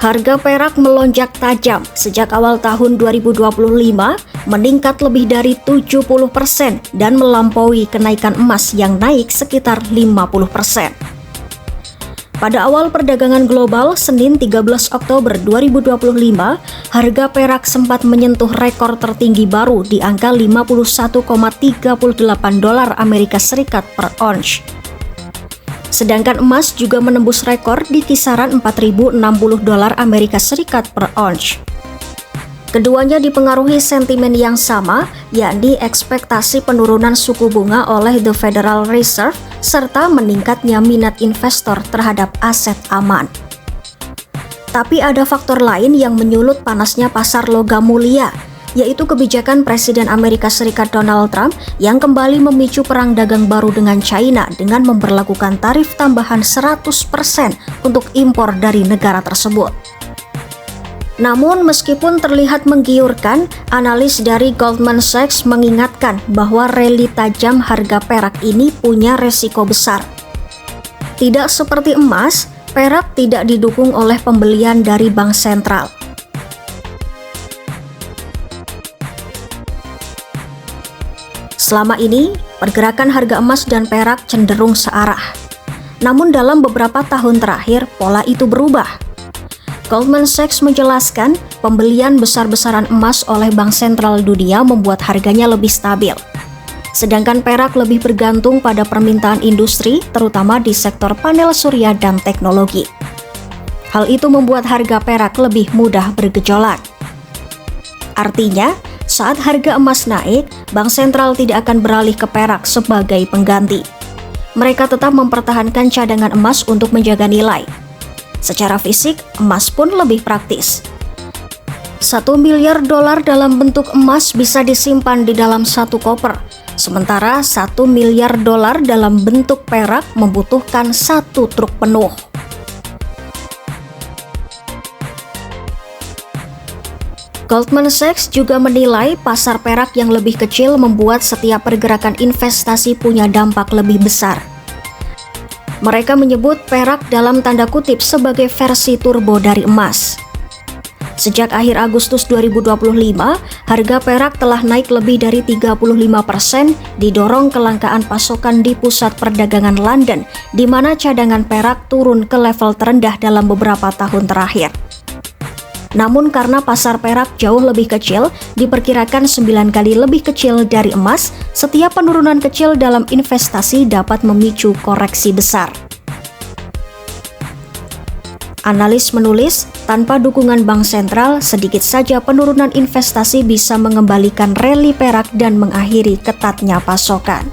Harga perak melonjak tajam sejak awal tahun 2025, meningkat lebih dari 70% dan melampaui kenaikan emas yang naik sekitar 50%. Pada awal perdagangan global, Senin 13 Oktober 2025, harga perak sempat menyentuh rekor tertinggi baru di angka 51,38 dolar Amerika Serikat per ons. Sedangkan emas juga menembus rekor di kisaran 4.060 dolar Amerika Serikat per ons. Keduanya dipengaruhi sentimen yang sama, yakni ekspektasi penurunan suku bunga oleh The Federal Reserve serta meningkatnya minat investor terhadap aset aman. Tapi ada faktor lain yang menyulut panasnya pasar logam mulia, yaitu kebijakan Presiden Amerika Serikat Donald Trump yang kembali memicu perang dagang baru dengan China dengan memberlakukan tarif tambahan 100% untuk impor dari negara tersebut. Namun meskipun terlihat menggiurkan, analis dari Goldman Sachs mengingatkan bahwa rally tajam harga perak ini punya resiko besar. Tidak seperti emas, perak tidak didukung oleh pembelian dari bank sentral. Selama ini, pergerakan harga emas dan perak cenderung searah. Namun dalam beberapa tahun terakhir, pola itu berubah. Goldman Sachs menjelaskan, pembelian besar-besaran emas oleh bank sentral dunia membuat harganya lebih stabil. Sedangkan perak lebih bergantung pada permintaan industri, terutama di sektor panel surya dan teknologi. Hal itu membuat harga perak lebih mudah bergejolak. Artinya, saat harga emas naik, bank sentral tidak akan beralih ke perak sebagai pengganti. Mereka tetap mempertahankan cadangan emas untuk menjaga nilai. Secara fisik, emas pun lebih praktis. 1 miliar dolar dalam bentuk emas bisa disimpan di dalam satu koper, sementara 1 miliar dolar dalam bentuk perak membutuhkan satu truk penuh. Goldman Sachs juga menilai pasar perak yang lebih kecil membuat setiap pergerakan investasi punya dampak lebih besar. Mereka menyebut perak dalam tanda kutip sebagai versi turbo dari emas. Sejak akhir Agustus 2025, harga perak telah naik lebih dari 35%, didorong kelangkaan pasokan di pusat perdagangan London, di mana cadangan perak turun ke level terendah dalam beberapa tahun terakhir. Namun karena pasar perak jauh lebih kecil, diperkirakan 9 kali lebih kecil dari emas, setiap penurunan kecil dalam investasi dapat memicu koreksi besar. Analis menulis, tanpa dukungan bank sentral, sedikit saja penurunan investasi bisa mengembalikan rally perak dan mengakhiri ketatnya pasokan.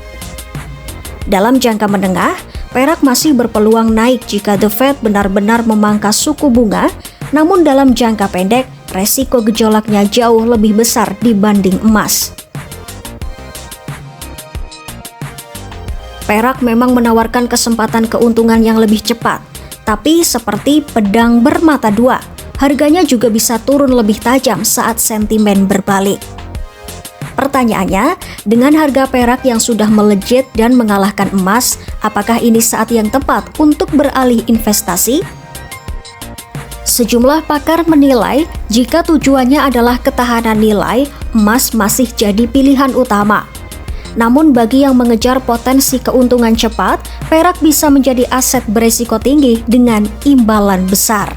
Dalam jangka menengah, perak masih berpeluang naik jika The Fed benar-benar memangkas suku bunga, namun dalam jangka pendek, resiko gejolaknya jauh lebih besar dibanding emas. Perak memang menawarkan kesempatan keuntungan yang lebih cepat, tapi seperti pedang bermata dua, harganya juga bisa turun lebih tajam saat sentimen berbalik. Pertanyaannya, dengan harga perak yang sudah melejit dan mengalahkan emas, apakah ini saat yang tepat untuk beralih investasi? Sejumlah pakar menilai, jika tujuannya adalah ketahanan nilai, emas masih jadi pilihan utama. Namun bagi yang mengejar potensi keuntungan cepat, perak bisa menjadi aset beresiko tinggi dengan imbalan besar.